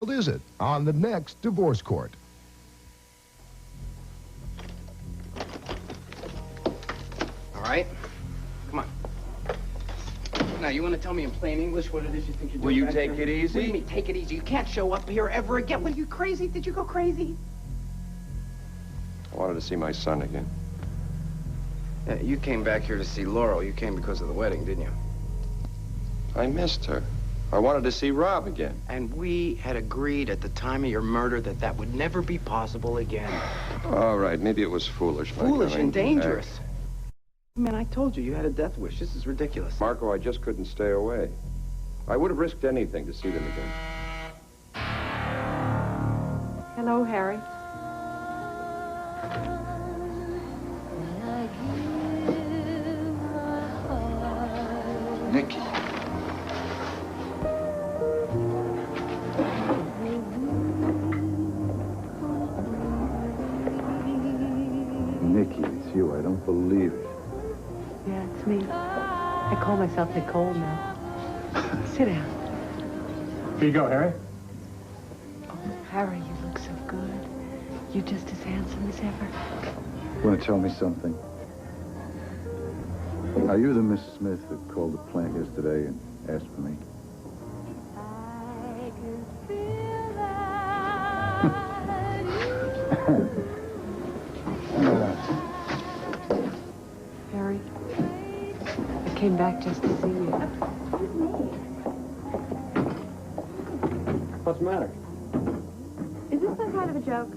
What is it on the next Divorce Court? All right. Come on. Now, you want to tell me in plain English what it is you think you're doing? Will you back take here? it easy? What do you mean, take it easy? You can't show up here ever again. What, are you crazy? Did you go crazy? I wanted to see my son again. You came back here to see Laurel. You came because of the wedding, didn't you? I missed her. I wanted to see Rob again. And we had agreed at the time of your murder that that would never be possible again. All right, maybe it was foolish. Foolish and dangerous. Act. Man, I told you, you had a death wish. This is ridiculous. Marco, I just couldn't stay away. I would have risked anything to see them again. Hello, Harry. Nikki. Nikki, it's you. I don't believe it. Yeah, it's me. I call myself Nicole now. Sit down. Here you go, Harry. Oh, Harry, you look so good. You're just as handsome as ever. You want to tell me something? Are you the Miss Smith that called the plant yesterday and asked for me? I can feel that. Harry, I came back just to see you. What's the matter? Is this some kind of a joke?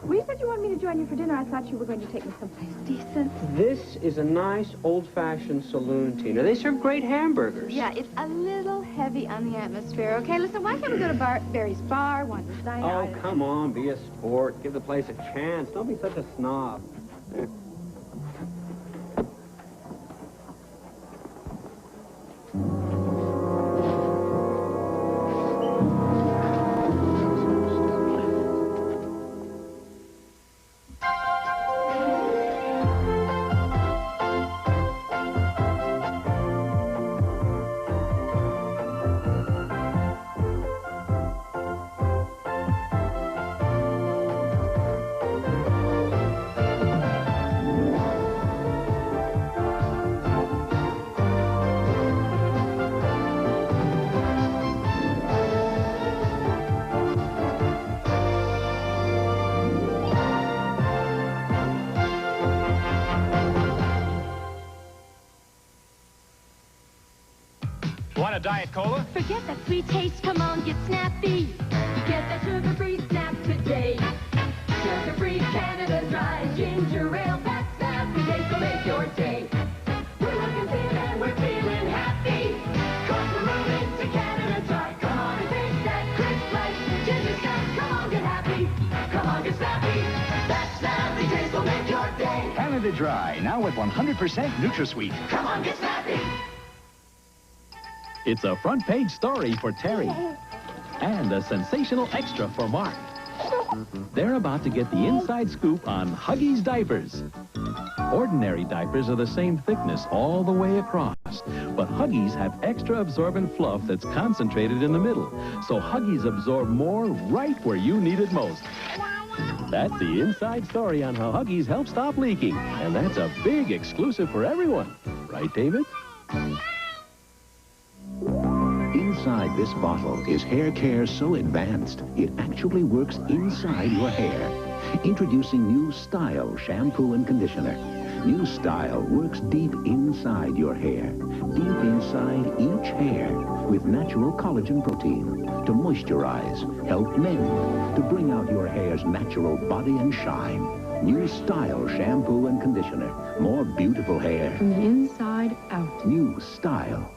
Well, you said you wanted me to join you for dinner. I thought you were going to take me someplace decent. This is a nice, old-fashioned saloon, Tina. They serve great hamburgers. Yeah, it's a little heavy on the atmosphere, okay? Listen, why can't we go to Barry's Bar, Wanda's Diner? Oh, come on, be a sport. Give the place a chance. Don't be such a snob. Want a Diet Cola? Forget that sweet taste, come on, get snappy. Get that sugar-free snap today. Sugar-free Canada Dry ginger ale, that snappy taste will make your day. We're looking thin and we're feeling happy. 'Cause we're moving to Canada Dry. Come on and taste that crisp like ginger snap. Come on, get happy. Come on, get snappy. That snappy taste will make your day. Canada Dry, now with 100% NutraSweet. Come on, get snappy. It's a front-page story for Terry and a sensational extra for Mark. They're about to get the inside scoop on Huggies diapers. Ordinary diapers are the same thickness all the way across, but Huggies have extra absorbent fluff that's concentrated in the middle, so Huggies absorb more right where you need it most. That's the inside story on how Huggies help stop leaking, and that's a big exclusive for everyone. Right, David? Inside this bottle is hair care so advanced, it actually works inside your hair. Introducing New Style Shampoo and Conditioner. New Style works deep inside your hair, deep inside each hair, with natural collagen protein to moisturize, help mend, to bring out your hair's natural body and shine. New Style Shampoo and Conditioner. More beautiful hair. From the inside out. New Style.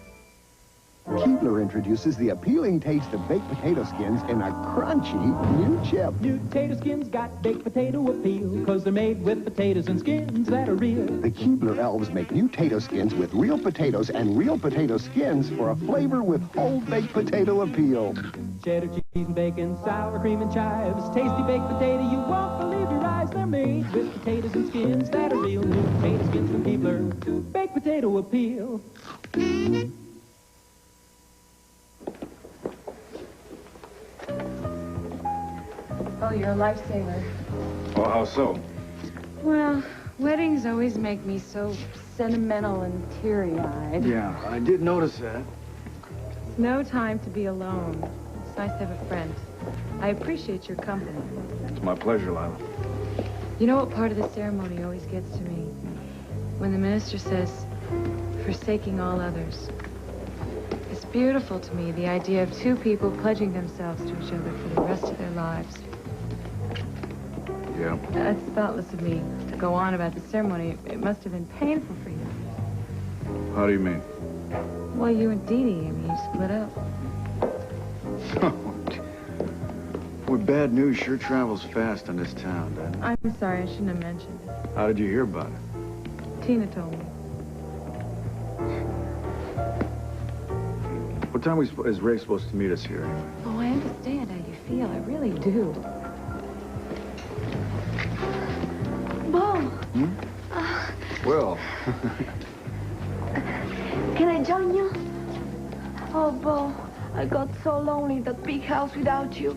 Keebler introduces the appealing taste of baked potato skins in a crunchy new chip. New potato skins got baked potato appeal, because they're made with potatoes and skins that are real. The Keebler elves make new potato skins with real potatoes and real potato skins for a flavor with whole baked potato appeal. Cheddar cheese and bacon, sour cream and chives, tasty baked potato, you won't believe your eyes. They're made with potatoes and skins that are real. New potato skins from Keebler, baked potato appeal. Well, you're a lifesaver. Oh, how so? Well, weddings always make me so sentimental and teary-eyed. Yeah, I did notice that. It's no time to be alone. It's nice to have a friend. I appreciate your company. It's my pleasure, Lila. You know what part of the ceremony always gets to me? When the minister says, forsaking all others. It's beautiful to me, the idea of two people pledging themselves to each other for the rest of their lives. Yeah? It's thoughtless of me to go on about the ceremony. It must have been painful for you. How do you mean? Well, you and Dee Dee, I mean, you split up. Boy, bad news sure travels fast in this town, doesn't it? I'm sorry, I shouldn't have mentioned it. How did you hear about it? Tina told me. What time is Ray supposed to meet us here, anyway? Oh, I understand how you feel. I really do. Bo! Hmm? Well... Can I join you? Oh, Bo, I got so lonely in that big house without you.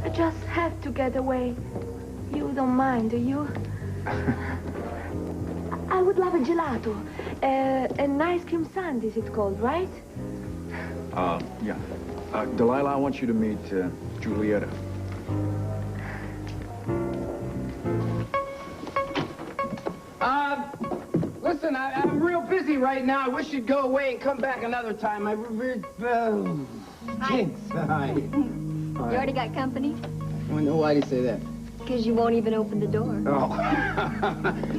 I just had to get away. You don't mind, do you? I would love a gelato. An ice cream sundae, it's called, right? Yeah. Delilah, I want you to meet, Julieta. Listen, I'm real busy right now. I wish you'd go away and come back another time. Jinx. Hi. You already got company? Why do you say that? Because you won't even open the door. Oh.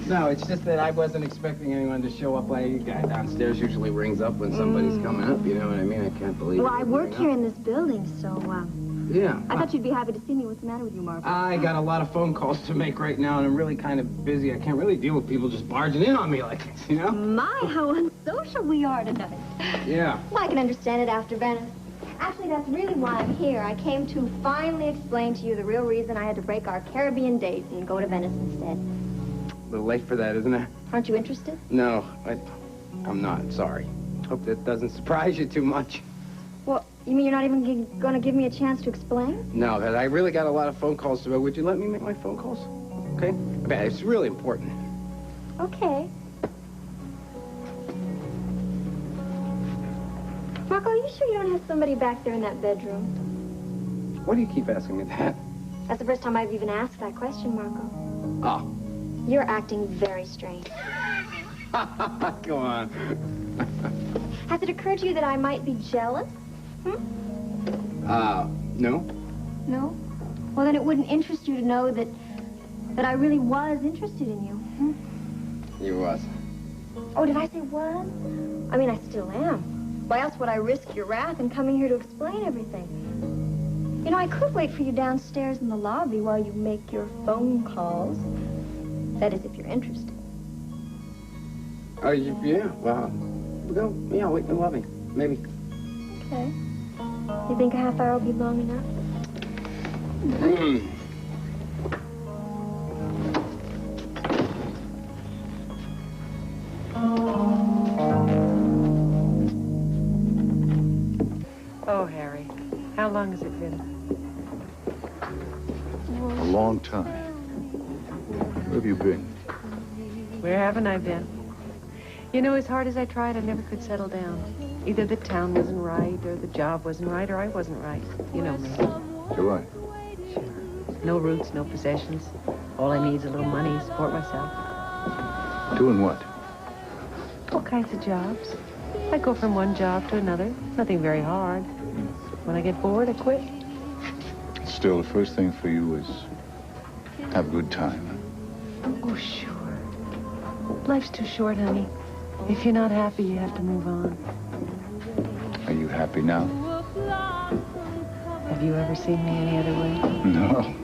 No, it's just that I wasn't expecting anyone to show up. Guy downstairs usually rings up when somebody's coming up. You know what I mean? I can't believe it. Well, I work here in this building, so, yeah. I thought you'd be happy to see me. What's the matter with you, Margaret? I got a lot of phone calls to make right now, and I'm really kind of busy. I can't really deal with people just barging in on me like this, you know? My, how unsocial we are tonight. Yeah. Well, I can understand it after Venice. Actually, that's really why I'm here. I came to finally explain to you the real reason I had to break our Caribbean date and go to Venice instead. A little late for that, isn't it? Aren't you interested? No, I'm not. Sorry. Hope that doesn't surprise you too much. Well, you mean you're not even going to give me a chance to explain? No, I really got a lot of phone calls to. Would you let me make my phone calls? Okay? Okay, it's really important. Okay. Marco, are you sure you don't have somebody back there in that bedroom? Why do you keep asking me that? That's the first time I've even asked that question, Marco. Oh. You're acting very strange. Come on. Has it occurred to you that I might be jealous? No. No? Well, then it wouldn't interest you to know that I really was interested in you. You was. Oh, did I say was? I mean, I still am. Why else would I risk your wrath in coming here to explain everything? You know, I could wait for you downstairs in the lobby while you make your phone calls. That is, if you're interested. Oh, yeah, well, yeah, wait in the lobby, maybe. Okay. You think a half hour will be long enough? Oh, Harry, how long has it been? A long time. Where have you been? Where haven't I been? You know, as hard as I tried, I never could settle down. Either the town wasn't right, or the job wasn't right, or I wasn't right. You know me. You're right. Sure. No roots, no possessions. All I need is a little money to support myself. Doing what? All kinds of jobs. I go from one job to another. Nothing very hard. When I get bored, I quit. Still, the first thing for you is have a good time. Oh, sure. Life's too short, honey. If you're not happy, you have to move on. Are you happy now? Have you ever seen me any other way? No.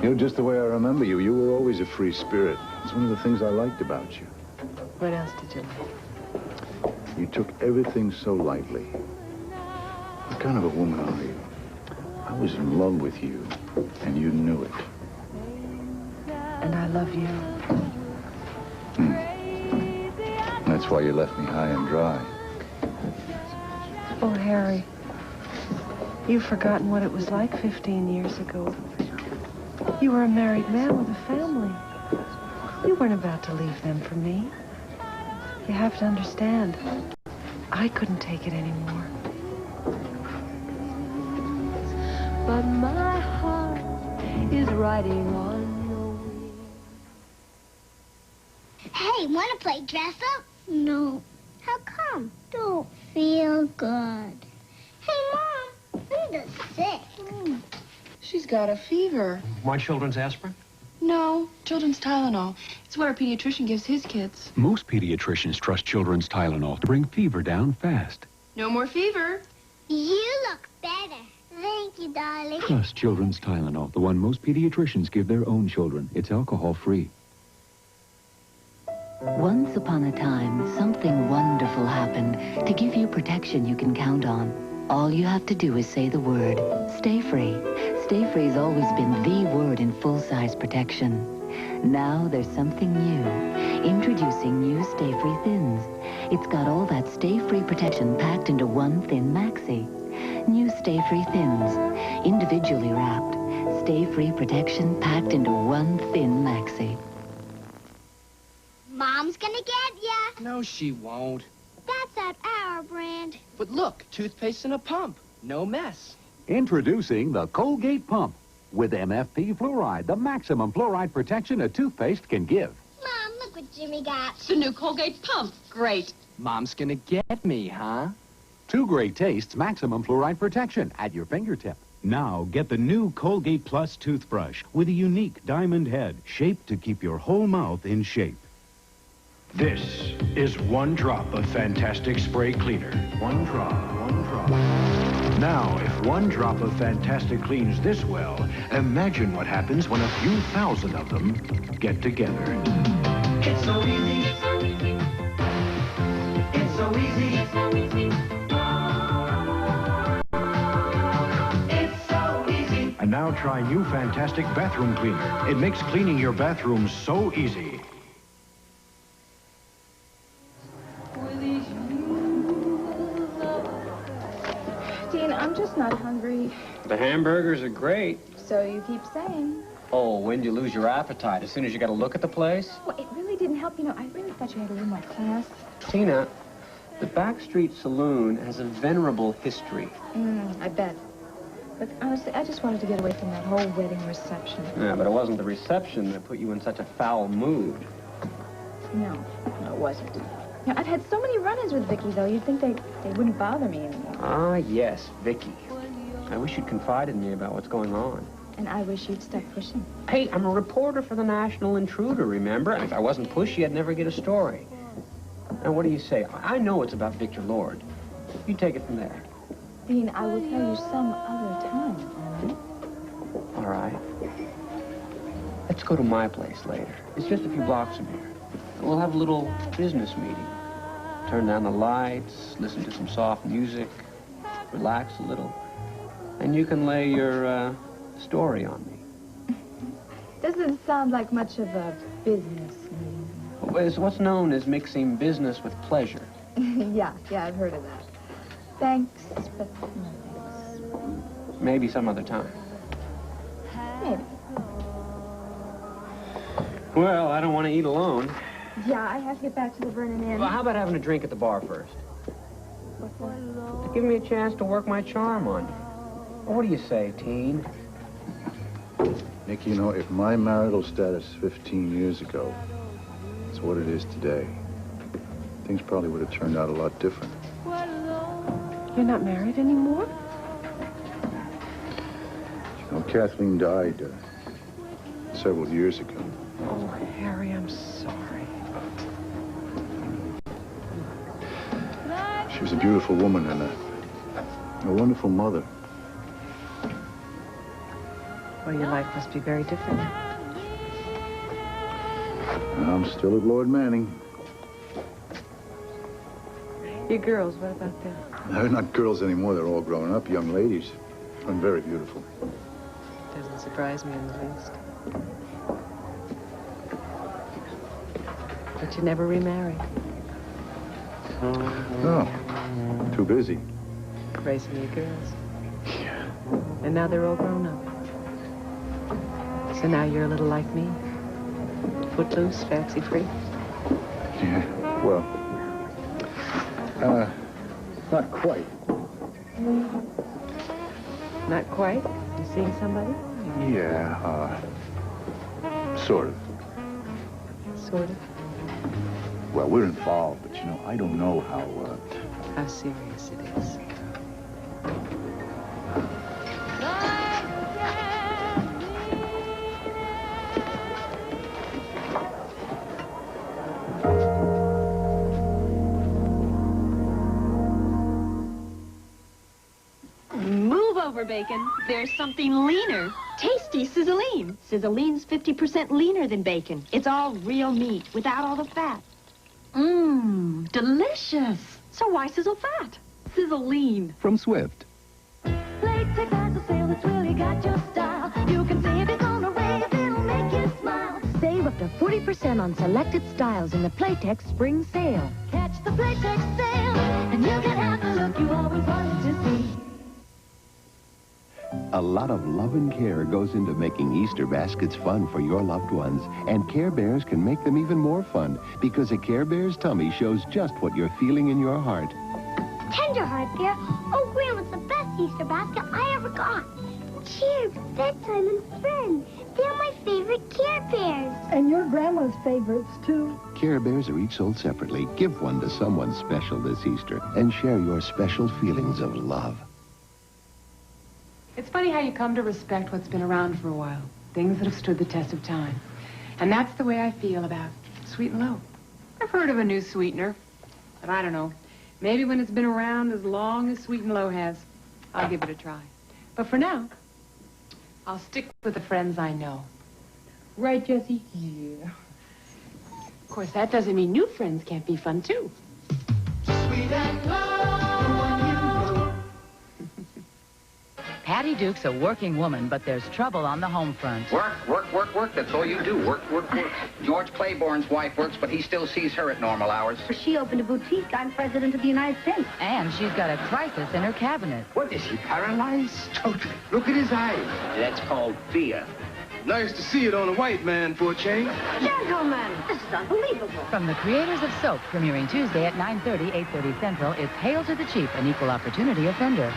You're just the way I remember you. You were always a free spirit. It's one of the things I liked about you. What else did you like? You took everything so lightly. What kind of a woman are you? I was in love with you, and you knew it. And I love you. That's why you left me high and dry. Oh, Harry, you've forgotten what it was like 15 years ago. You were a married man with a family. You weren't about to leave them for me. You have to understand, I couldn't take it anymore. But my heart is riding on your wings. Hey, want to play dress up? No. How come? Don't feel good. Hey, Mom, Linda's sick. She's got a fever. Want children's aspirin? No, children's Tylenol. It's what our pediatrician gives his kids. Most pediatricians trust children's Tylenol to bring fever down fast. No more fever. You look better. Thank you, darling. Trust children's Tylenol, the one most pediatricians give their own children. It's alcohol-free. Once upon a time, something wonderful happened to give you protection you can count on. All you have to do is say the word, Stay Free. Stay Free has always been the word in full-size protection. Now there's something new. Introducing new Stay Free Thins. It's got all that Stay Free protection packed into one thin maxi. New Stay Free Thins. Individually wrapped. Stay Free protection packed into one thin maxi. Mom's gonna get ya. No, she won't. That's at our brand. But look, toothpaste in a pump. No mess. Introducing the Colgate Pump. With MFP fluoride, the maximum fluoride protection a toothpaste can give. Mom, look what Jimmy got. The new Colgate pump. Great. Mom's gonna get me, huh? 2 great tastes, maximum fluoride protection at your fingertip. Now get the new Colgate Plus toothbrush with a unique diamond head shaped to keep your whole mouth in shape. This is one drop of Fantastic Spray Cleaner. One drop, one drop. Now, if one drop of Fantastic cleans this well, imagine what happens when a few thousand of them get together. It's so easy. It's so easy. It's so easy. And now try new Fantastic Bathroom Cleaner. It makes cleaning your bathroom so easy. Dean, I'm just not hungry. The hamburgers are great. So you keep saying. Oh, when do you lose your appetite? As soon as you got to look at the place? Well, it really didn't help. You know, I really thought you had a little more class. Tina, the Backstreet Saloon has a venerable history. I bet. But honestly, I just wanted to get away from that whole wedding reception. Yeah, but it wasn't the reception that put you in such a foul mood. No, it wasn't. You know, I've had so many run-ins with Viki, though. You'd think they wouldn't bother me anymore. Ah, yes, Viki. I wish you'd confide in me about what's going on. And I wish you'd stop pushing. Hey, I'm a reporter for the National Intruder, remember? And if I wasn't pushy, I'd never get a story. Now, what do you say? I know it's about Victor Lord. You take it from there. Dean, I will tell you some other time, all right? All right. Let's go to my place later. It's just a few blocks from here. We'll have a little business meeting. Turn down the lights, listen to some soft music, relax a little. And you can lay your story on me. Doesn't sound like much of a business meeting. It's what's known as mixing business with pleasure. Yeah, I've heard of that. Thanks, but no thanks. Maybe some other time. Maybe. Well, I don't want to eat alone. Yeah, I have to get back to the Vernon Inn. Well, how about having a drink at the bar first? What for? Give me a chance to work my charm on you. What do you say, teen? Nick, you know, if my marital status 15 years ago is what it is today, things probably would have turned out a lot different. You're not married anymore? You know, Kathleen died several years ago. Oh, Harry, I'm sorry. She was a beautiful woman and a wonderful mother. Well, your life must be very different now. I'm still at Lord Manning. Your girls, what about them? They're not girls anymore. They're all grown up, young ladies. And very beautiful. Doesn't surprise me in the least. But you never remarried. No. Too busy. Raising your girls. And now they're all grown up. So now you're a little like me? Footloose, fancy-free? Yeah, well, not quite. Not quite? You seeing somebody? Yeah, sort of. Sort of. Well, we're involved, but, you know, I don't know how serious it is. Move over, Bacon. There's something leaner. Tasty sizzling. Sizzline's 50% leaner than bacon. It's all real meat without all the fat. Mmm, delicious. So why sizzle fat? Sizzline. From Swift. Playtex has a sale that's really got your style. You can save it on a rave, it'll make you smile. Save up to 40% on selected styles in the Playtex Spring Sale. Catch the Playtex sale, and you can have the look you always wanted to see. A lot of love and care goes into making Easter baskets fun for your loved ones. And Care Bears can make them even more fun because a Care Bear's tummy shows just what you're feeling in your heart. Tenderheart Bear. Oh, Grandma, it's the best Easter basket I ever got. Cheers, bedtime and friends. They're my favorite Care Bears. And your grandma's favorites, too. Care Bears are each sold separately. Give one to someone special this Easter and share your special feelings of love. It's funny how you come to respect what's been around for a while. Things that have stood the test of time. And that's the way I feel about Sweet and Low. I've heard of a new sweetener, but I don't know. Maybe when it's been around as long as Sweet and Low has, I'll give it a try. But for now, I'll stick with the friends I know. Right, Jessie? Yeah. Of course, that doesn't mean new friends can't be fun, too. Sweet and low. Patty Duke's a working woman, but there's trouble on the home front. Work. That's all you do. Work. George Claiborne's wife works, but he still sees her at normal hours. She opened a boutique. I'm president of the United States. And she's got a crisis in her cabinet. What, is he paralyzed? Totally. Look at his eyes. That's called fear. Nice to see it on a white man for a change. Gentlemen, this is unbelievable. From the creators of Soap, premiering Tuesday at 9:30, 8:30 Central, it's Hail to the Chief, an equal opportunity offender.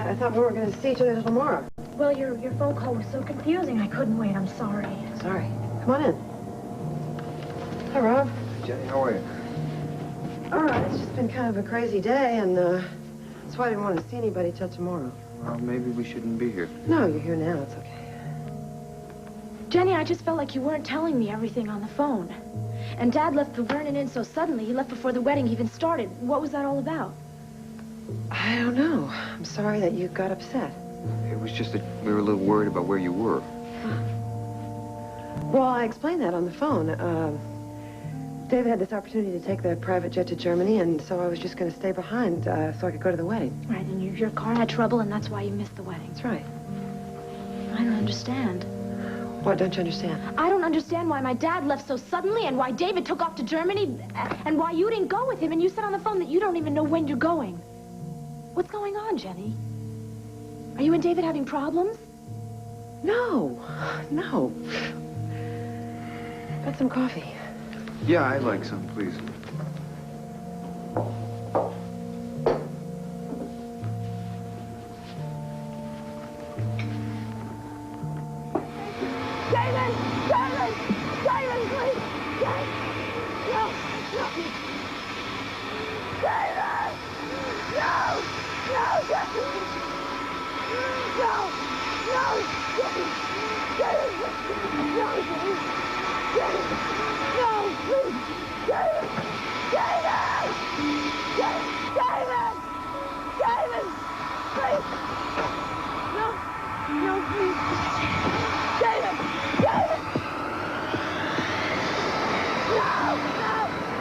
I thought we were going to see each other tomorrow. Well, your phone call was so confusing, I couldn't wait. I'm sorry. Sorry. Come on in. Hi, Rob. Jenny, how are you? All right, it's just been kind of a crazy day, and that's why I didn't want to see anybody till tomorrow. Well, maybe we shouldn't be here. No, you're here now. It's okay. Jenny, I just felt like you weren't telling me everything on the phone. And Dad left the Vernon Inn so suddenly. He left before the wedding even started. What was that all about? I don't know. I'm sorry that you got upset. It was just that we were a little worried about where you were. Well, I explained that on the phone. David had this opportunity to take the private jet to Germany, and so I was just going to stay behind so I could go to the wedding. Right, and your car had trouble, and that's why you missed the wedding. That's right. I don't understand. What don't you understand? I don't understand why my dad left so suddenly, and why David took off to Germany, and why you didn't go with him, and you said on the phone that you don't even know when you're going. What's going on, Jenny? Are you and David having problems? No. Got some coffee. Yeah, I'd like some, please. David, please! David! No! David! No! Jesse! No! Jesse! David! No, please! David! No, please! David! Please! No, please! David! No! David!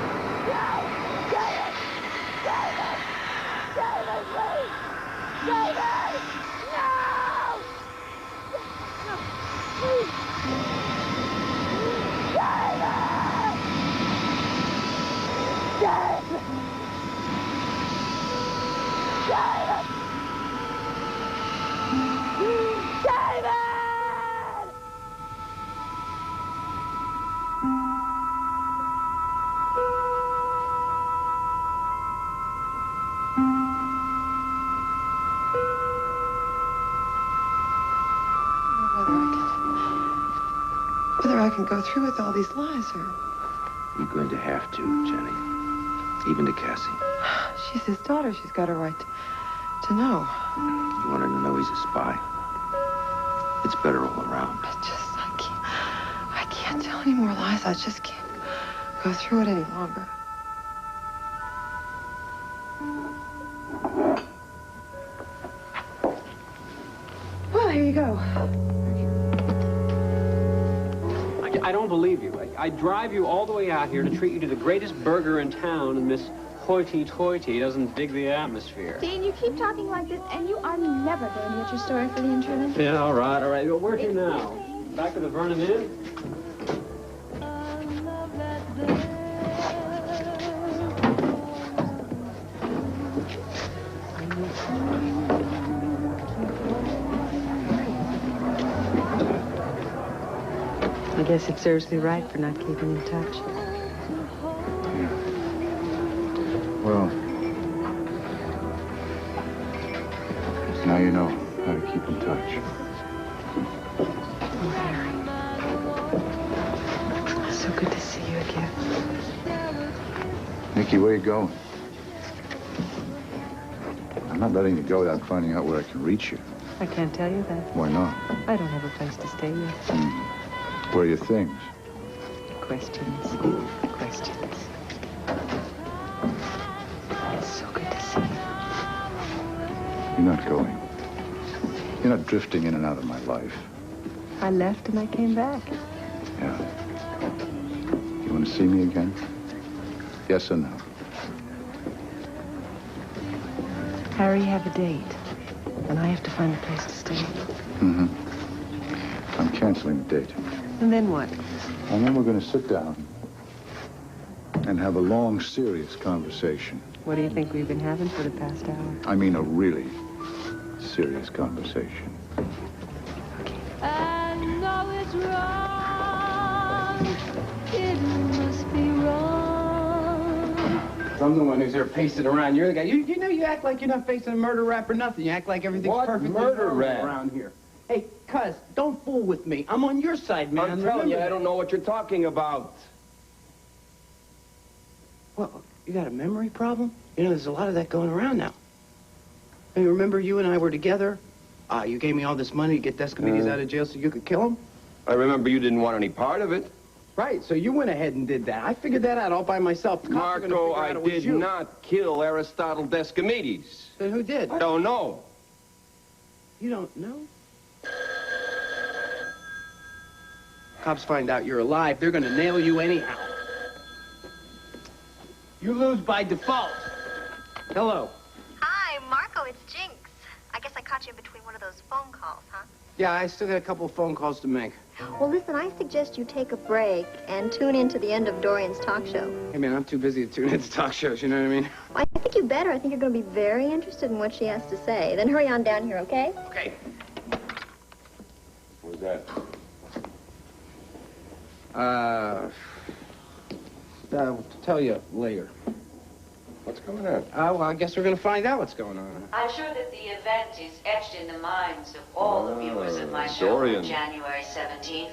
Whether I can go through with all these lies or... You're going to have to, Jenny. Even to Cassie. She's his daughter. She's got a right to know. You want her to know he's a spy? It's better all around. I can't tell any more lies. I just can't go through it any longer. Well, here you go. I don't believe you. I drive you all the way out here to treat you to the greatest burger in town, and Miss Hoity-Toity doesn't dig the atmosphere. Dean, you keep talking like this, and you are never going to get your story for the insurance. Yeah, all right. Well, where to now? Back to the Vernon Inn? I guess it serves me right for not keeping in touch. Well, now you know how to keep in touch. So good to see you again. Nikki, where you going? I'm not letting you go without finding out where I can reach you. I can't tell you that. Why not? I don't have a place to stay yet. Where are your things? Questions. Questions. It's so good to see you. You're not going. You're not drifting in and out of my life. I left and I came back. Yeah. You want to see me again? Yes or no? Harry, have a date. And I have to find a place to stay. Mm-hmm. I'm canceling the date. And then what? And then we're going to sit down and have a long, serious conversation. What do you think we've been having for the past hour? I mean a really serious conversation. I know it's wrong. It must be wrong. I'm the one who's here pacing around. You're the guy. You know, you act like you're not facing a murder rap or nothing. You act like everything's perfectly murder normal rap? around here. Hey, cuz, don't fool with me. I'm on your side, man. I'm telling you, I don't know what you're talking about. Well, you got a memory problem? You know, there's a lot of that going around now. Hey, remember you and I were together? You gave me all this money to get Descamides out of jail so you could kill him? I remember you didn't want any part of it. Right, so you went ahead and did that. I figured that out all by myself. The cops are gonna Marco, figure out I it was did you. not kill Aristotle Descamides. Then who did? I don't know. You don't know? Cops find out you're alive, they're gonna nail you anyhow. You lose by default. Hello. Hi, Marco, it's Jinx. I guess I caught you in between one of those phone calls, huh? Yeah, I still got a couple of phone calls to make. Well, listen, I suggest you take a break and tune in to the end of Dorian's talk show. Hey, man, I'm too busy to tune into talk shows, you know what I mean? Well, I think you better. I think you're going to be very interested in what she has to say. Then hurry on down here, okay? Okay. What was that? I'll tell you later. What's going on? Well, I guess we're going to find out what's going on. I'm sure that the event is etched in the minds of all the viewers of my show Dorian. on January 17th,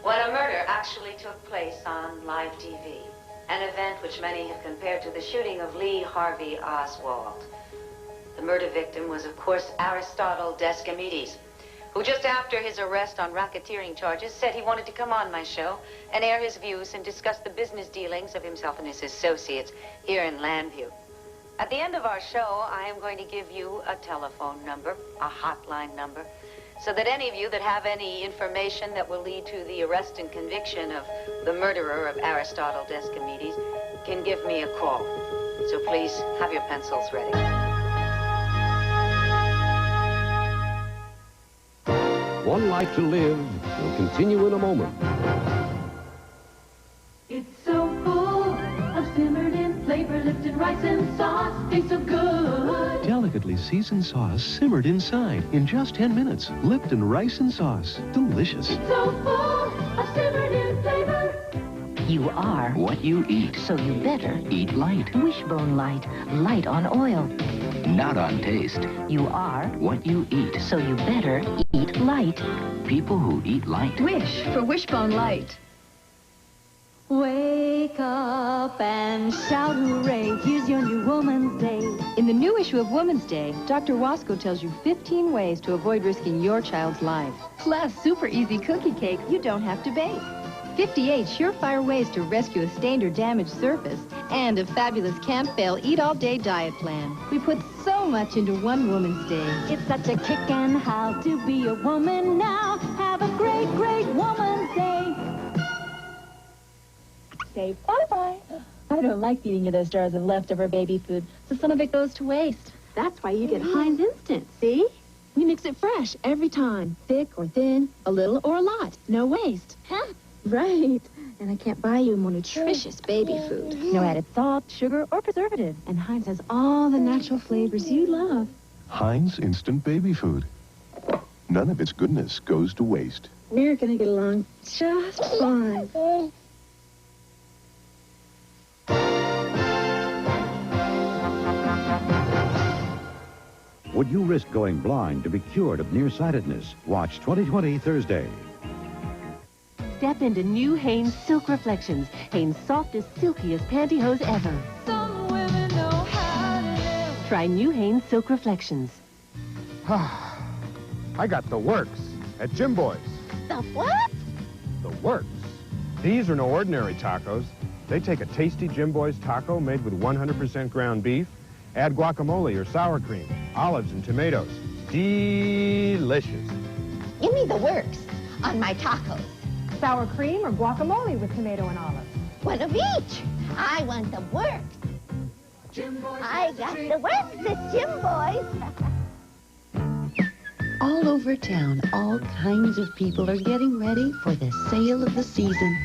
when a murder actually took place on live TV. An event which many have compared to the shooting of Lee Harvey Oswald. The murder victim was, of course, Aristotle Descamides, who just after his arrest on racketeering charges said he wanted to come on my show and air his views and discuss the business dealings of himself and his associates here in Llanview. At the end of our show, I am going to give you a telephone number, a hotline number, so that any of you that have any information that will lead to the arrest and conviction of the murderer of Aristotle Descamides can give me a call. So please have your pencils ready. One Life to Live will continue in a moment. It's so full of simmered in flavor, lifted rice and sauce. Tastes so good. Delicately seasoned sauce simmered inside in just 10 minutes. Lipton rice and sauce. Delicious. It's so full of simmered in flavor. You are What you eat. so you better Eat light. Wishbone Light. Light on oil. Not on taste. You are What you eat. so you better eat light. People who eat light. Wish for Wishbone Light. Wake up and shout hooray, here's your new Woman's Day. In the new issue of Woman's Day, Dr. Wasco tells you 15 ways to avoid risking your child's life. Plus, super easy cookie cake you don't have to bake. 58 surefire ways to rescue a stained or damaged surface. And a fabulous Camp Fail eat-all-day diet plan. We put so much into one Woman's Day. It's such a kick and how to be a woman now. Have a great, great Woman's Day. Say bye-bye. I don't like feeding you those jars of leftover baby food, so some of it goes to waste. That's why you get Heinz Instant, see? We mix it fresh every time. Thick or thin, a little or a lot. No waste. Huh? Right. And I can't buy you more nutritious baby food. No added salt, sugar, or preservative. And Heinz has all the natural flavors you love. Heinz Instant Baby Food. None of its goodness goes to waste. We're gonna get along just fine. Would you risk going blind to be cured of nearsightedness? Watch 20/20 Thursday. Step into new Hanes Silk Reflections. Hanes' softest, silkiest pantyhose ever. Some women know how to live. Try new Hanes Silk Reflections. I got the works at Jim Boy's. The what? The works. These are no ordinary tacos. They take a tasty Jim Boy's taco made with 100% ground beef, add guacamole or sour cream, olives and tomatoes. Delicious. Give me the works on my tacos. Sour cream or guacamole with tomato and olives? One of each. I want the works. I got the works at Jim Boy's. All over town, all kinds of people are getting ready for the sale of the season.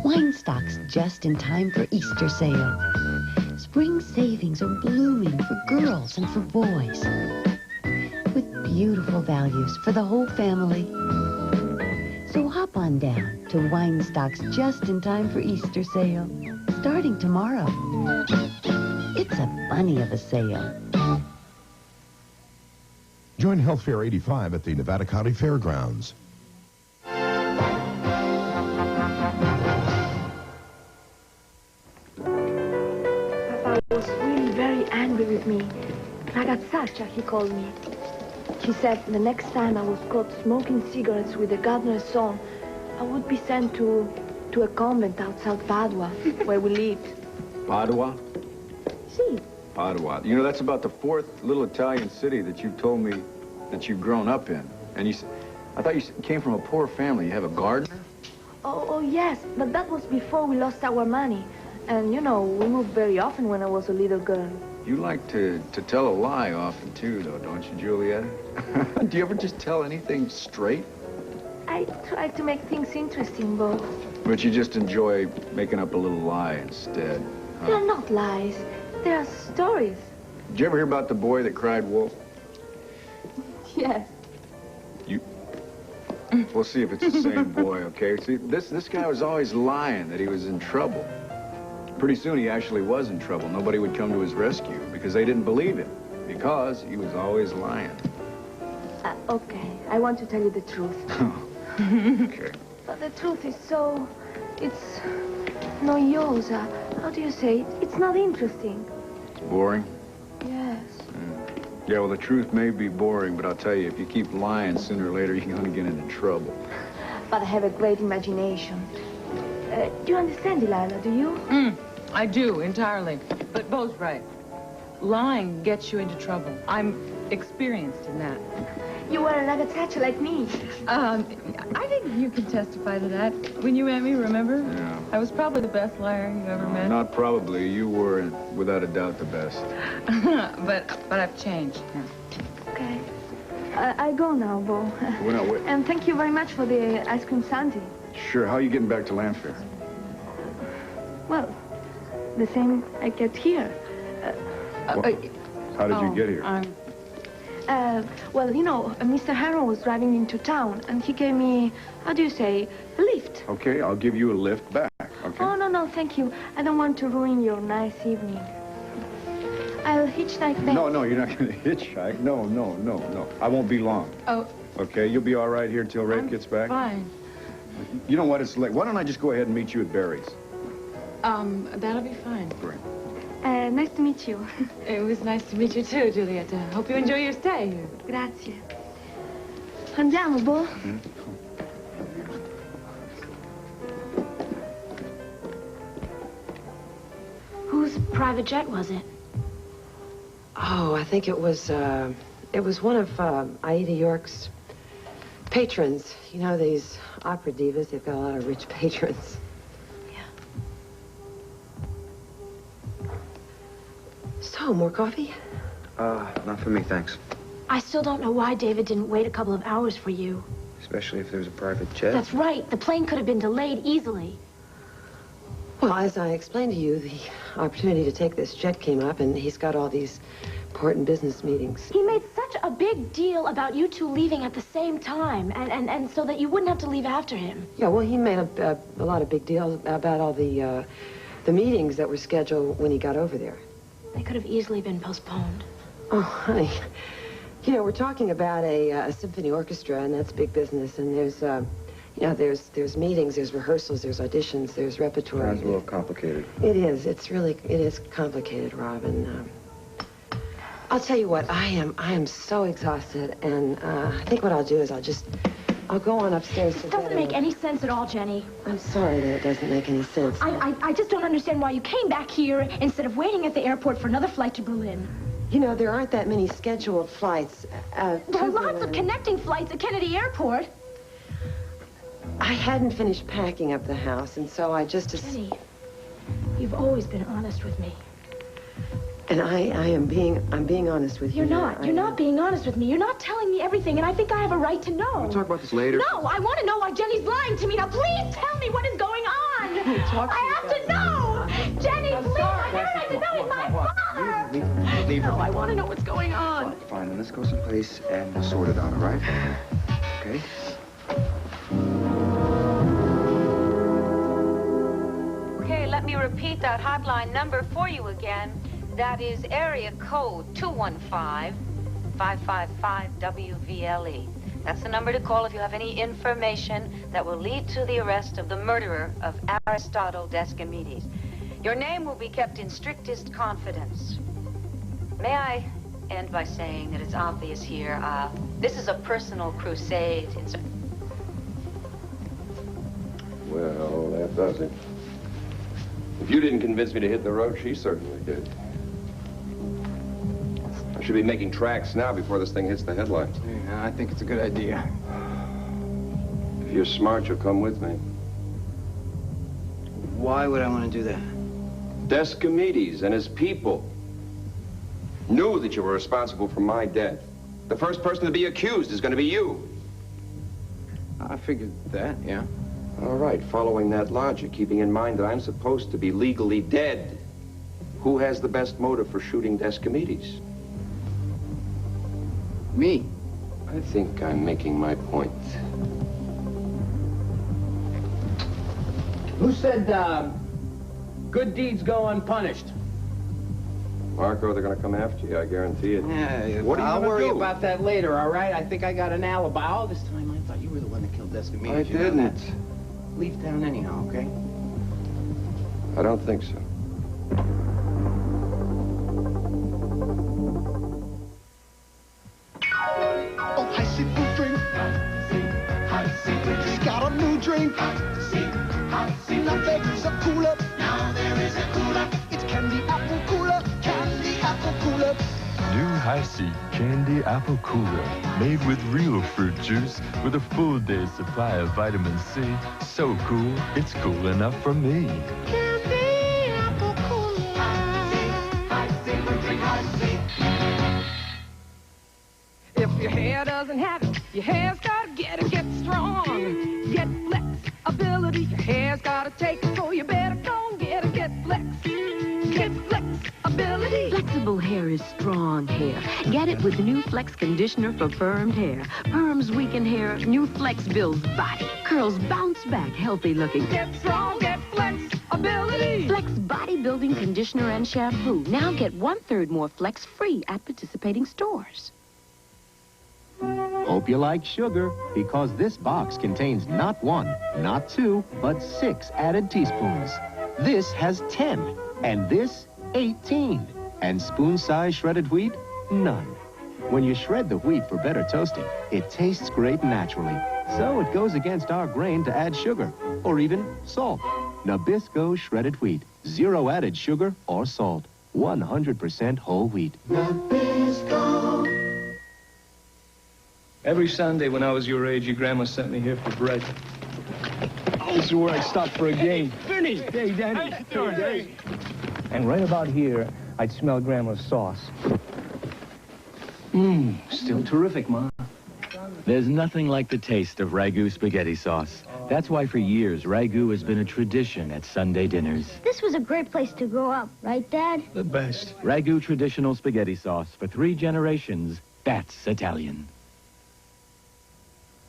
Wine stocks just in time for Easter sale. Spring savings are blooming for girls and for boys. With beautiful values for the whole family. So hop on down to Wine Stocks just in time for Easter sale. Starting tomorrow. It's a bunny of a sale. Join Health Fair 85 at the Nevada County Fairgrounds. Papa was really very angry with me. Ragazzaccia, he called me. He said the next time I was caught smoking cigarettes with the gardener's son, I would be sent to a convent outside Padua, where we lived. Padua? See? Padua. You know, that's about the fourth little Italian city that you told me that you've grown up in. And I thought you came from a poor family. You have a gardener? Oh, yes, but that was before we lost our money. And, you know, we moved very often when I was a little girl. You like to tell a lie often, too, though, don't you, Juliet? Do you ever just tell anything straight? I try to make things interesting, but... But you just enjoy making up a little lie instead, huh? They're not lies. They are stories. Did you ever hear about the boy that cried wolf? Yes. We'll see if it's the same boy, okay? See, this guy was always lying that he was in trouble. Pretty soon he actually was in trouble. Nobody would come to his rescue because they didn't believe him, because he was always lying. Okay, I want to tell you the truth. Okay. But the truth is so... it's... noiosa. How do you say it? It's not interesting. Boring? Yes. Yeah, well, the truth may be boring, but I'll tell you, if you keep lying, sooner or later, you're going to get into trouble. But I have a great imagination. Do you understand, Delilah? Do you? I do, entirely. But Bo's right. Lying gets you into trouble. I'm experienced in that. You were a ragazzaccia like me. I think you can testify to that. When you met me, remember? Yeah. I was probably the best liar you ever met. Not probably. You were, without a doubt, the best. but I've changed now. Okay. I go now, Bo. Well, now, wait. And thank you very much for the ice cream sundae. Sure, how are you getting back to Llanview? Well, the same I get here. How did you get here? Well, you know, Mr. Harrow was driving into town, and he gave me, how do you say, a lift. Okay, I'll give you a lift back, okay? Oh, no, thank you. I don't want to ruin your nice evening. I'll hitchhike back. No, you're not going to hitchhike. No. I won't be long. Oh. Okay, you'll be all right here till Rafe gets back? Fine. You know what, it's late. Why don't I just go ahead and meet you at Barry's? That'll be fine. Great. Nice to meet you. It was nice to meet you too, Julieta. Hope you enjoy your stay here. Grazie. Andiamo, Bo. Whose private jet was it? Oh, I think it was one of Aida York's patrons. You know, these opera divas, they've got a lot of rich patrons. So, more coffee? Not for me, thanks. I still don't know why David didn't wait a couple of hours for you. Especially if there's a private jet. That's right. The plane could have been delayed easily. Well, as I explained to you, the opportunity to take this jet came up, and he's got all these important business meetings. He made such a big deal about you two leaving at the same time, and so that you wouldn't have to leave after him. Yeah, well, he made a lot of big deals about all the meetings that were scheduled when he got over there. They could have easily been postponed. Oh, honey. You know, we're talking about a symphony orchestra, and that's big business. And there's, you know, there's meetings, there's rehearsals, there's auditions, there's repertoire. Sounds a little complicated. It is. It is complicated, Rob. And I'll tell you what, I am so exhausted. And I think what I'll do is I'll go on upstairs to bed. It doesn't make any sense at all, Jenny. I'm sorry that it doesn't make any sense. I just don't understand why you came back here instead of waiting at the airport for another flight to Berlin. You know, there aren't that many scheduled flights. There are lots of connecting flights at Kennedy Airport. I hadn't finished packing up the house, and so I just... Jenny, you've always been honest with me. And I'm being honest with you. You're not being honest with me. You're not telling me everything, and I think I have a right to know. We'll talk about this later. No, I want to know why Jenny's lying to me. Now, please tell me what is going on. I have to know. Jenny, please, I have to know. It's my father. Leave No, I want to know what's going on. Fine, then let's go someplace and we'll sort it out, all right? Okay? Okay, let me repeat that hotline number for you again. That is area code 215-555-WVLE. That's the number to call if you have any information that will lead to the arrest of the murderer of Aristotle Descamides. Your name will be kept in strictest confidence. May I end by saying that it's obvious here, this is a personal crusade. Well, that does it. If you didn't convince me to hit the road, she certainly did. I should be making tracks now before this thing hits the headlines. Yeah, I think it's a good idea. If you're smart, you'll come with me. Why would I want to do that? Descamides and his people knew that you were responsible for my death. The first person to be accused is going to be you. I figured that, yeah. All right, following that logic, keeping in mind that I'm supposed to be legally dead, who has the best motive for shooting Descamides? Me. I think I'm making my point. Who said, good deeds go unpunished? Marco, they're going to come after you, I guarantee it. Yeah, what are you I'll gonna worry do? about that later, all right? I think I got an alibi. All this time, I thought you were the one that killed Descamides. I didn't. Leave town anyhow, okay? I don't think so. Oh, icy blue drink. Just got a new drink. Now there is a cooler. Now there is a cooler. It's candy apple cooler. Candy apple cooler. New Hi-C Candy Apple Cooler, made with real fruit juice with a full day's supply of vitamin C. So cool, it's cool enough for me. Candy apple cooler. Hi-C, drink Hi-C. If your hair hair doesn't have it, your hair's gotta get strong. Get flexibility, your hair's gotta take it, so you better go and get flex. Get flexibility. Flexible hair is strong hair. Get it with new Flex conditioner for firmed hair. Perms weaken hair, new Flex builds body. Curls bounce back, healthy looking. Get strong, get flexibility. Flex bodybuilding conditioner and shampoo. Now get 1/3 more Flex free at participating stores. Hope you like sugar, because this box contains not 1, not 2, but 6 added teaspoons. This has 10, and this 18. And spoon-size shredded wheat, none. When you shred the wheat for better toasting, it tastes great naturally. So it goes against our grain to add sugar, or even salt. Nabisco shredded wheat, 0 added sugar or salt, 100% whole wheat. Nabisco. Every Sunday when I was your age, your grandma sent me here for bread. This is where I stopped for a game. Finish. Hey, Danny. Hey, Dane. And right about here, I'd smell Grandma's sauce. Still terrific, Ma. There's nothing like the taste of ragu spaghetti sauce. That's why for years, ragu has been a tradition at Sunday dinners. This was a great place to grow up, right, Dad? The best. Ragu traditional spaghetti sauce for 3 generations. That's Italian.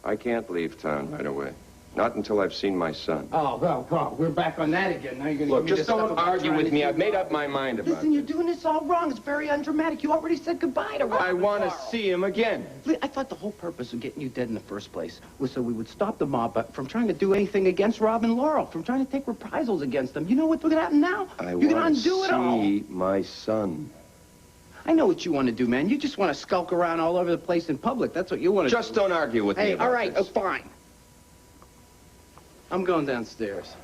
I can't leave town right away. Not until I've seen my son. Oh, well, we're back on that again. Now you're going to Look, just don't argue with me. I've made up my mind about it. Listen, you're doing this all wrong. It's very undramatic. You already said goodbye to Rob. I want to see him again. I thought the whole purpose of getting you dead in the first place was so we would stop the mob from trying to do anything against Rob and Laurel, from trying to take reprisals against them. You know what's going to happen now? I You're going to want undo it all. to see my son. I know what you want to do, man. You just want to skulk around all over the place in public. That's what you want to do. Just don't argue with me Hey, about all right, this. fine. I'm going downstairs.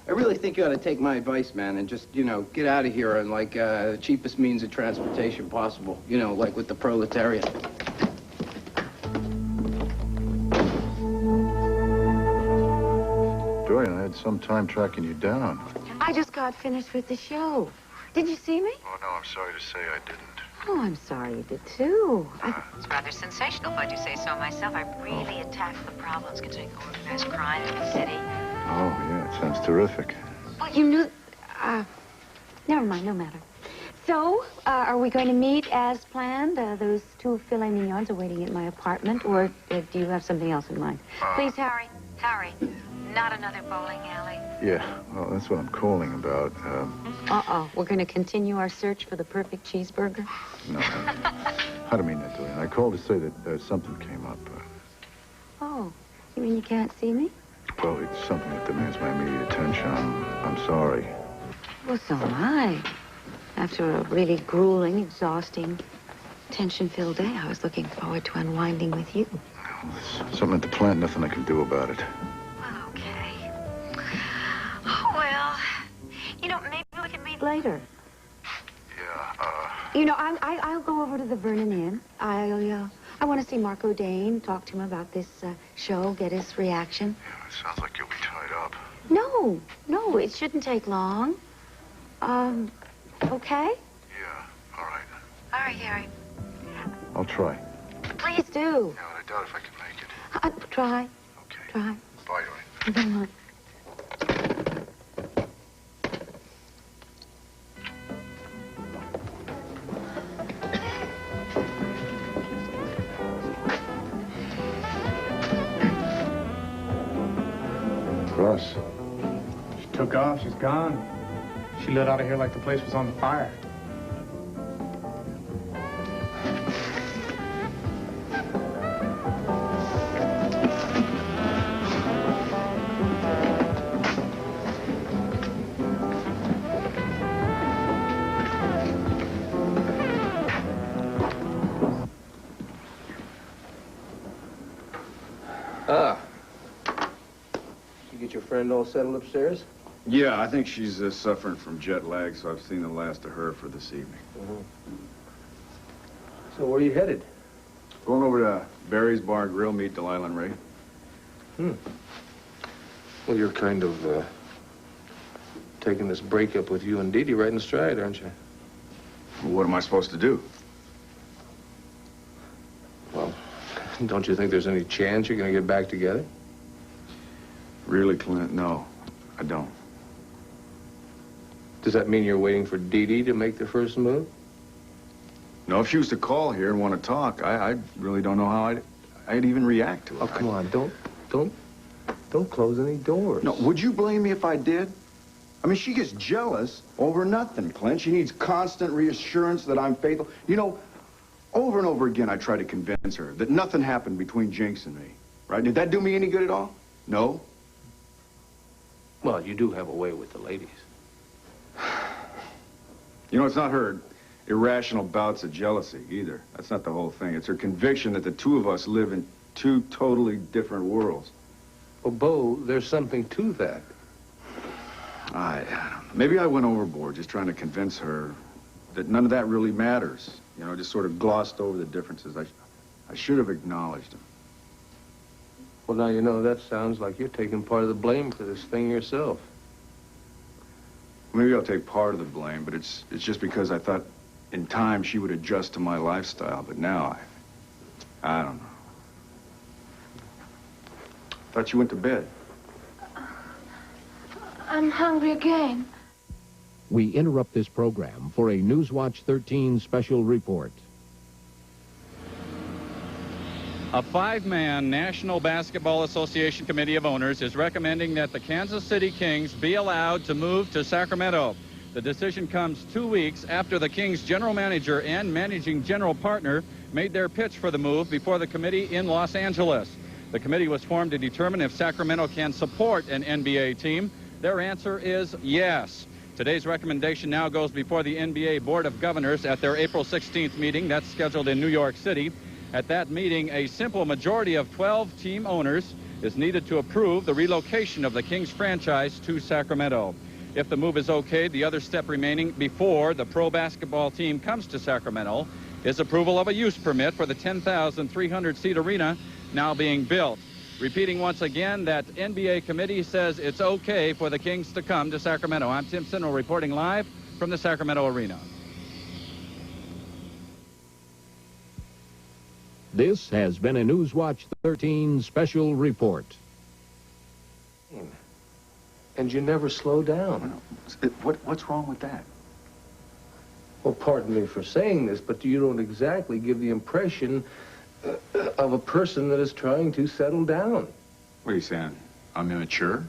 I really think you ought to take my advice, man, and just, you know, get out of here on, like, the cheapest means of transportation possible. You know, like with the proletariat. Dorian, I had some time tracking you down. I just got finished with the show. Did you see me? Oh, no, I'm sorry to say I didn't. Oh, I'm sorry you did too. It's rather sensational, if I do say so myself. I really attacked the problems concerning organized crime in the city. Oh, yeah, it sounds terrific. Well, you knew... never mind, no matter. So, are we going to meet as planned? Those 2 filet mignons are waiting at my apartment, or do you have something else in mind? Please, Harry, not another bowling alley. Yeah, well, that's what I'm calling about. We're going to continue our search for the perfect cheeseburger? No, I don't mean that, Dorian. I called to say that something came up. Oh, you mean you can't see me? Well, it's something that demands my immediate attention. I'm sorry. Well, so am I. After a really grueling, exhausting, tension-filled day, I was looking forward to unwinding with you. There's something at the plant, nothing I can do about it. Well, you know, maybe we can meet later. You know, I'll go over to the Vernon Inn. I want to see Marco Dane, talk to him about this show, get his reaction. Yeah, it sounds like you'll be tied up. No, it shouldn't take long. Okay? Yeah, all right. All right, Harry. I'll try. Please do. Yeah, I doubt if I can make it. Try. Okay. Try. Bye, Dorian. Bye. Russ. She took off. She's gone. She lit out of here like the place was on fire. Your friend all settled upstairs? Yeah, I think she's suffering from jet lag, so I've seen the last of her for this evening. So where are you headed? Going over to Barry's Bar Grill, meet Delilah and Ray. Well, you're kind of taking this breakup with you and Dee Dee right in stride, aren't you? What am I supposed to do? Well, don't you think there's any chance you're going to get back together? Really, Clint? No, I don't. Does that mean you're waiting for Dee Dee to make the first move? No, if she was to call here and want to talk, I really don't know how I'd even react to it. Oh, come on, don't close any doors. No, would you blame me if I did? I mean, she gets jealous over nothing, Clint. She needs constant reassurance that I'm faithful. You know, over and over again, I try to convince her that nothing happened between Jinx and me, right? Did that do me any good at all? No. Well, you do have a way with the ladies. You know, it's not her irrational bouts of jealousy, either. That's not the whole thing. It's her conviction that the two of us live in two totally different worlds. Well, Bo, there's something to that. I don't know. Maybe I went overboard just trying to convince her that none of that really matters. You know, just sort of glossed over the differences. I should have acknowledged them. Well, now, you know, that sounds like you're taking part of the blame for this thing yourself. Maybe I'll take part of the blame, but it's just because I thought in time she would adjust to my lifestyle. But now, I don't know. Thought you went to bed. I'm hungry again. We interrupt this program for a Newswatch 13 special report. A 5-man National Basketball Association Committee of Owners is recommending that the Kansas City Kings be allowed to move to Sacramento. The decision comes 2 weeks after the Kings general manager and managing general partner made their pitch for the move before the committee in Los Angeles. The committee was formed to determine if Sacramento can support an NBA team. Their answer is yes. Today's recommendation now goes before the NBA Board of Governors at their April 16th meeting. That's scheduled in New York City. At that meeting, a simple majority of 12 team owners is needed to approve the relocation of the Kings franchise to Sacramento. If the move is okay, the other step remaining before the pro basketball team comes to Sacramento is approval of a use permit for the 10,300-seat arena now being built. Repeating once again, that NBA committee says it's okay for the Kings to come to Sacramento. I'm Tim Sinwell reporting live from the Sacramento Arena. This has been a Newswatch 13 special report. And you never slow down. What's wrong with that? Well, pardon me for saying this, but you don't exactly give the impression of a person that is trying to settle down. What are you saying? I'm immature?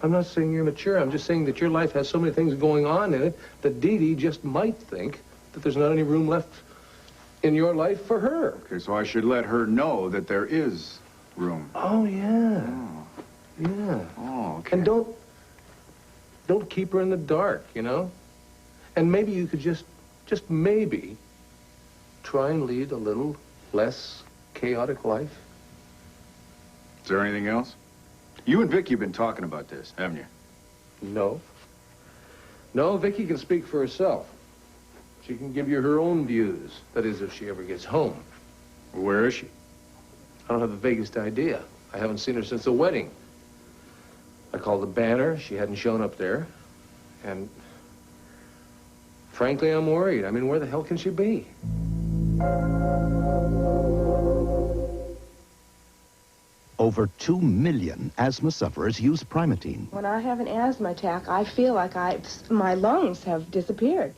I'm not saying you're immature. I'm just saying that your life has so many things going on in it that Dee Dee just might think that there's not any room left in your life for her. Okay, so I should let her know that there is room. Oh, yeah. Oh. Yeah. Oh, okay. And don't keep her in the dark, you know? And maybe you could just maybe try and lead a little less chaotic life. Is there anything else? You and Viki have been talking about this, haven't you? No. No, Viki can speak for herself. She can give you her own views. That is, if she ever gets home. Where is she? I don't have the vaguest idea. I haven't seen her since the wedding. I called the banner. She hadn't shown up there. And frankly, I'm worried. I mean, where the hell can she be? Over 2 million asthma sufferers use Primatene. When I have an asthma attack, I feel like my lungs have disappeared.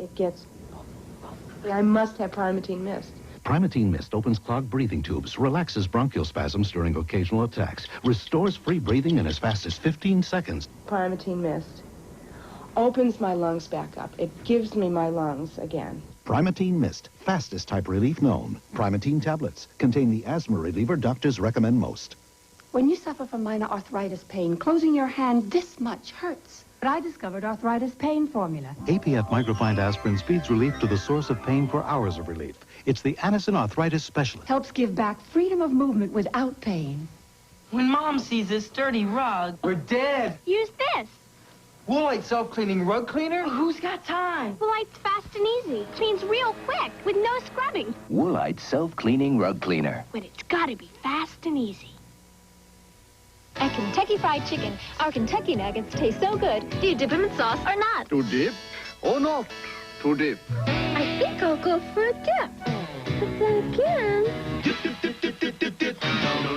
I must have Primatene Mist. Primatene Mist opens clogged breathing tubes, relaxes bronchial spasms during occasional attacks, restores free breathing in as fast as 15 seconds. Primatene Mist opens my lungs back up. It gives me my lungs again. Primatene Mist, fastest type relief known. Primatene tablets contain the asthma reliever doctors recommend most. When you suffer from minor arthritis pain, closing your hand this much hurts. But I discovered Arthritis Pain Formula. APF microfined aspirin speeds relief to the source of pain for hours of relief. It's the Anacin arthritis specialist. Helps give back freedom of movement without pain. When Mom sees this dirty rug, we're dead. Use this. Woolite self-cleaning rug cleaner? Who's got time? Woolite's fast and easy. Cleans real quick with no scrubbing. Woolite self-cleaning rug cleaner. But it's gotta be fast and easy. At Kentucky Fried Chicken, our Kentucky nuggets taste so good. Do you dip them in sauce or not? To dip or not? too deep. I think I'll go for a dip. But then again...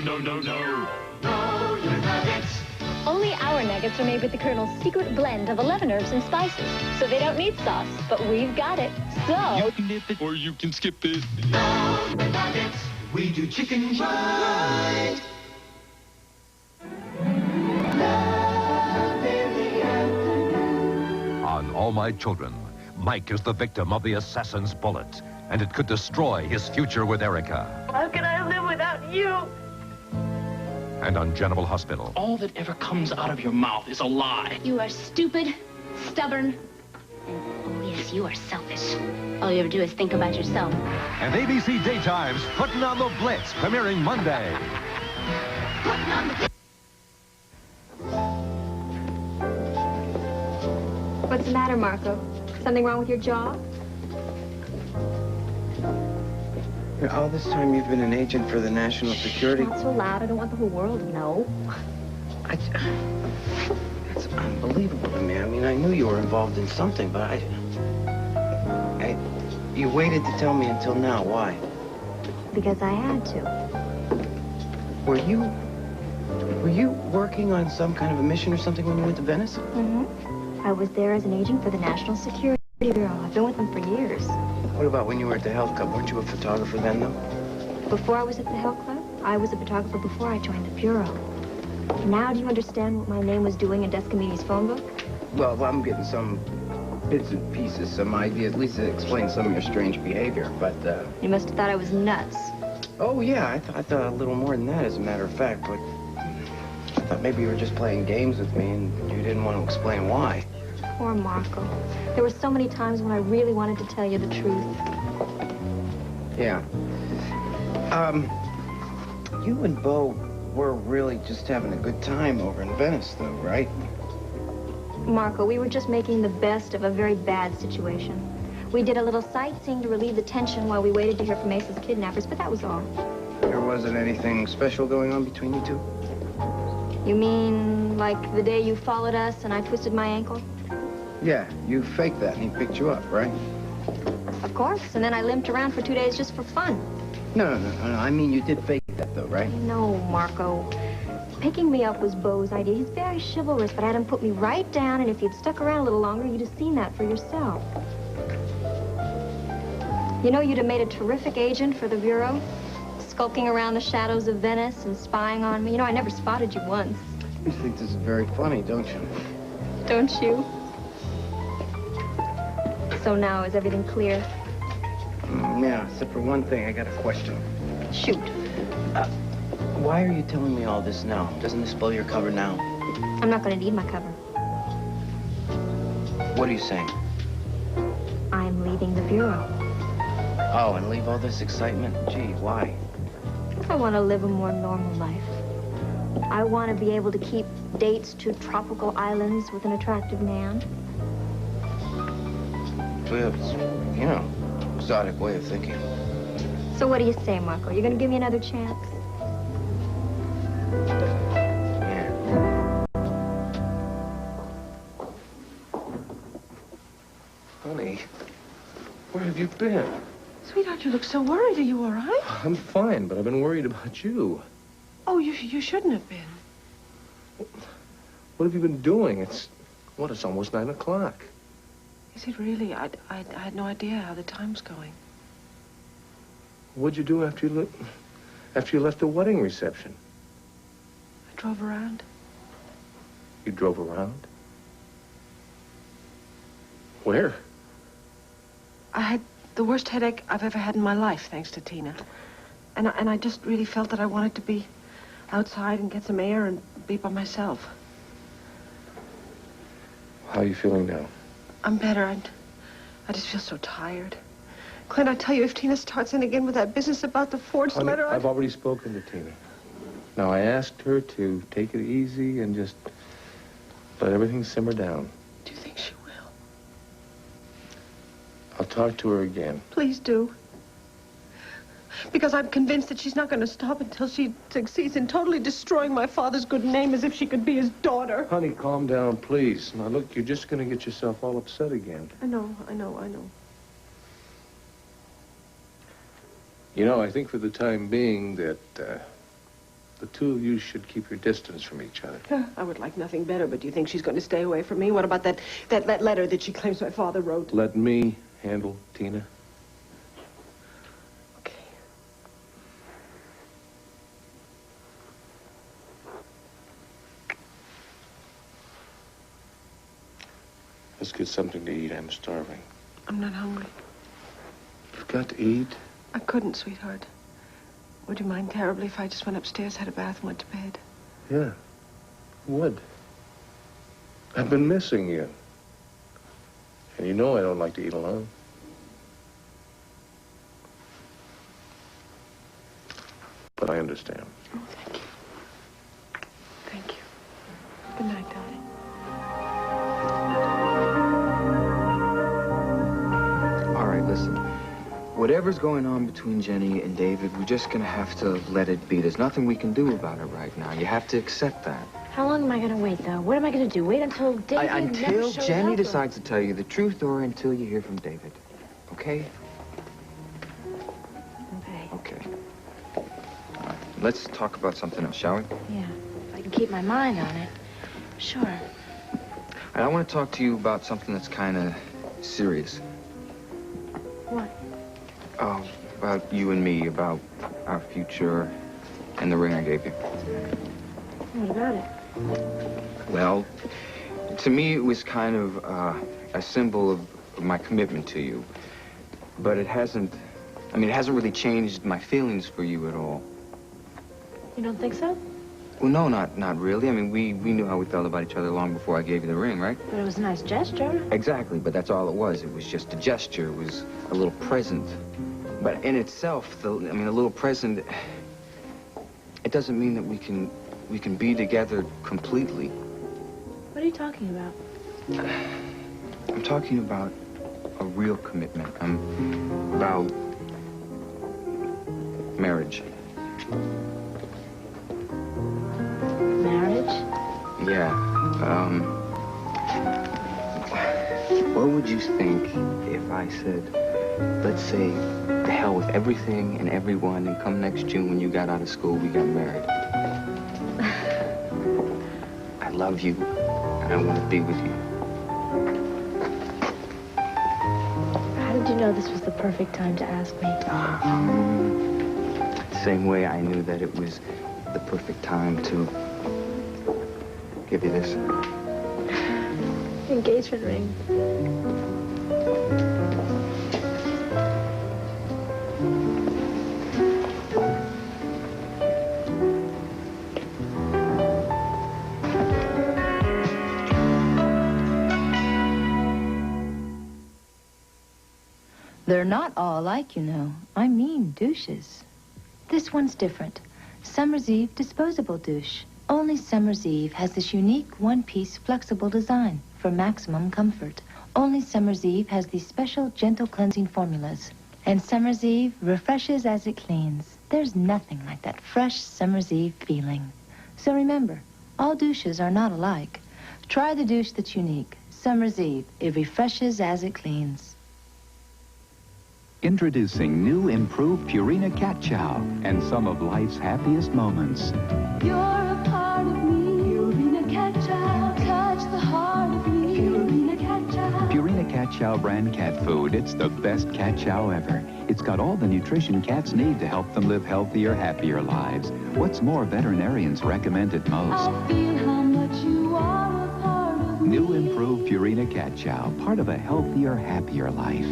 No, your nuggets. Only our nuggets are made with the Colonel's secret blend of 11 herbs and spices, so they don't need sauce, but we've got it. So... You can dip it or you can skip it. No, your nuggets. We do chicken right. On All My Children, Mike is the victim of the assassin's bullet, and it could destroy his future with Erika. How can I live without you? And on General Hospital. All that ever comes out of your mouth is a lie. You are stupid, stubborn, and oh yes, you are selfish. All you ever do is think about yourself. And ABC Daytime's Putting on the Blitz, premiering Monday. What's the matter, Marco? Something wrong with your jaw? All this time you've been an agent for the National Security... Not so loud. I don't want the whole world to know. It's unbelievable to me. I mean, I knew you were involved in something, but you waited to tell me until now. Why? Because I had to. Were you working on some kind of a mission or something when you went to Venice? Mm-hmm. I was there as an agent for the National Security Bureau. I've been with them for years. What about when you were at the health club? Weren't you a photographer then, though? Before I was at the health club, I was a photographer before I joined the Bureau. Now do you understand what my name was doing in Descamini's phone book? Well, I'm getting some bits and pieces, some ideas, at least to explain some of your strange behavior, but, You must have thought I was nuts. Oh, yeah, I thought a little more than that, as a matter of fact, but I thought maybe you were just playing games with me and you didn't want to explain why. Poor Marco. There were so many times when I really wanted to tell you the truth. Yeah. You and Bo were really just having a good time over in Venice, though, right? Marco, we were just making the best of a very bad situation. We did a little sightseeing to relieve the tension while we waited to hear from Ace's kidnappers, but that was all. There wasn't anything special going on between you two? You mean like the day you followed us and I twisted my ankle? Yeah, you faked that and he picked you up, right? Of course, and then I limped around for 2 days just for fun. No. I mean, you did fake that, though, right? No, Marco. Picking me up was Bo's idea. He's very chivalrous, but I had him put me right down, and if you'd stuck around a little longer, you'd have seen that for yourself. You know, you'd have made a terrific agent for the Bureau, skulking around the shadows of Venice and spying on me. You know, I never spotted you once. You think this is very funny, don't you? Don't you? So now, is everything clear? Yeah, except for one thing. I got a question. Shoot. Why are you telling me all this now? Doesn't this blow your cover now? I'm not going to need my cover. What are you saying? I'm leaving the Bureau. Oh, and leave all this excitement? Gee, why? I want to live a more normal life. I want to be able to keep dates to tropical islands with an attractive man. Well, it's, you know, exotic way of thinking. So what do you say, Marco? You going to give me another chance? Honey, where have you been? Sweetheart, you look so worried. Are you all right? I'm fine, but I've been worried about you. Oh, you shouldn't have been. What have you been doing? It's almost 9 o'clock. Is it really? I had no idea how the time's going. What'd you do after you left the wedding reception? I drove around. You drove around? Where? I had the worst headache I've ever had in my life, thanks to Tina. And I just really felt that I wanted to be outside and get some air and be by myself. How are you feeling now? I'm better. I just feel so tired. Clint, I tell you, if Tina starts in again with that business about the forged letter... I've already spoken to Tina. Now, I asked her to take it easy and just let everything simmer down. Do you think she will? I'll talk to her again. Please do. Because I'm convinced that she's not going to stop until she succeeds in totally destroying my father's good name as if she could be his daughter. Honey, calm down, please. Now, look, you're just going to get yourself all upset again. I know. You know, I think for the time being that the two of you should keep your distance from each other. I would like nothing better, but do you think she's going to stay away from me? What about that letter that she claims my father wrote? Let me handle Tina. Okay. Let's get something to eat. I'm starving. I'm not hungry. You've got to eat. I couldn't, sweetheart. Would you mind terribly if I just went upstairs, had a bath, and went to bed? Yeah, would. I've been missing you. And you know I don't like to eat alone. But I understand. Oh, thank you. Thank you. Good night, darling. All right, listen. Whatever's going on between Jenny and David, we're just gonna have to let it be. There's nothing we can do about it right now. You have to accept that. How long am I going to wait, though? What am I going to do? Wait until David Until never shows Jenny up, decides to tell you the truth, or until you hear from David. Okay? Okay. Okay. All right. Let's talk about something else, shall we? Yeah. If I can keep my mind on it. Sure. All right, I want to talk to you about something that's kind of serious. What? Oh, about you and me, about our future and the ring I gave you. What about it? Well, to me, it was kind of a symbol of my commitment to you. But it hasn't really changed my feelings for you at all. You don't think so? Well, no, not really. I mean, we knew how we felt about each other long before I gave you the ring, right? But it was a nice gesture. Exactly, but that's all it was. It was just a gesture. It was a little present. But in itself, the little present, it doesn't mean that we can be together completely. What are you talking about? I'm talking about a real commitment. About marriage. Marriage? Yeah. What would you think if I said, let's say, to hell with everything and everyone, and come next June when you got out of school, we got married? I love you, and I want to be with you. How did you know this was the perfect time to ask me? Same way I knew that it was the perfect time to give you this. Engagement ring. They're not all alike, you know. I mean douches. This one's different. Summer's Eve disposable douche. Only Summer's Eve has this unique one-piece flexible design for maximum comfort. Only Summer's Eve has these special gentle cleansing formulas. And Summer's Eve refreshes as it cleans. There's nothing like that fresh Summer's Eve feeling. So remember, all douches are not alike. Try the douche that's unique. Summer's Eve. It refreshes as it cleans. Introducing new improved Purina Cat Chow and some of life's happiest moments. You're a part of me. Purina Cat Chow. Touch the heart of me. Purina Cat Chow. Purina Cat Chow brand cat food. It's the best cat chow ever. It's got all the nutrition cats need to help them live healthier, happier lives. What's more, veterinarians recommend it most. I feel how much you are a part of me. New improved Purina Cat Chow. Part of a healthier, happier life.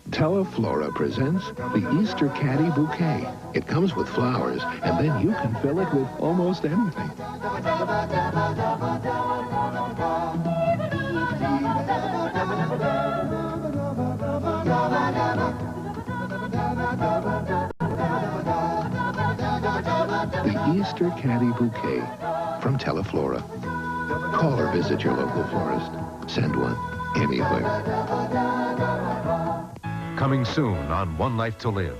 Teleflora presents the Easter Caddy Bouquet. It comes with flowers, and then you can fill it with almost anything. The Easter Caddy Bouquet from Teleflora. Call or visit your local florist. Send one anywhere. Coming soon on One Life to Live.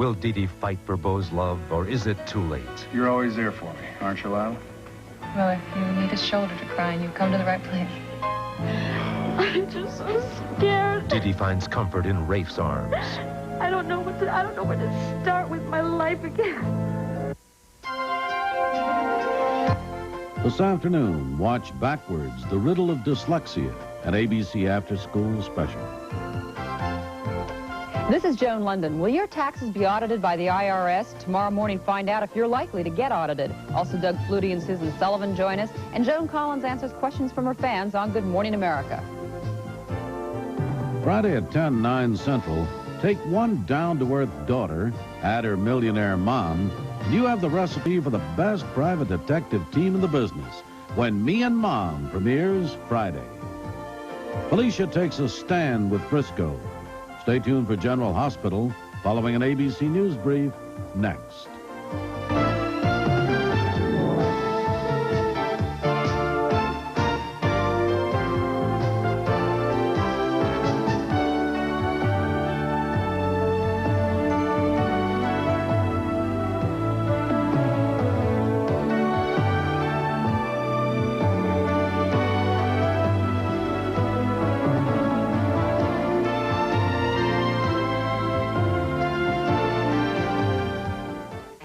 Will Dee Dee fight for Beau's love, or is it too late? You're always there for me, aren't you, Lila? Well, if you need a shoulder to cry on, you come to the right place. I'm just so scared. Dee Dee finds comfort in Rafe's arms. I don't know where to start with my life again. This afternoon, watch Backwards, The Riddle of Dyslexia, an ABC After School special. This is Joan London. Will your taxes be audited by the IRS? Tomorrow morning, find out if you're likely to get audited. Also, Doug Flutie and Susan Sullivan join us, and Joan Collins answers questions from her fans on Good Morning America. Friday at 10, 9 Central, take one down-to-earth daughter, add her millionaire mom, and you have the recipe for the best private detective team in the business when Me and Mom premieres Friday. Felicia takes a stand with Frisco. Stay tuned for General Hospital, following an ABC News brief next.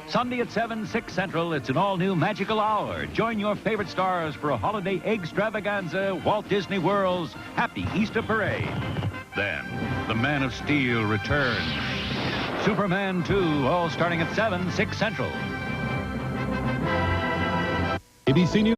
Sunday at 7, 6 Central, it's an all-new magical hour. Join your favorite stars for a holiday extravaganza, Walt Disney World's Happy Easter Parade. Then, the Man of Steel returns. Superman 2, all starting at 7, 6 Central. ABC News.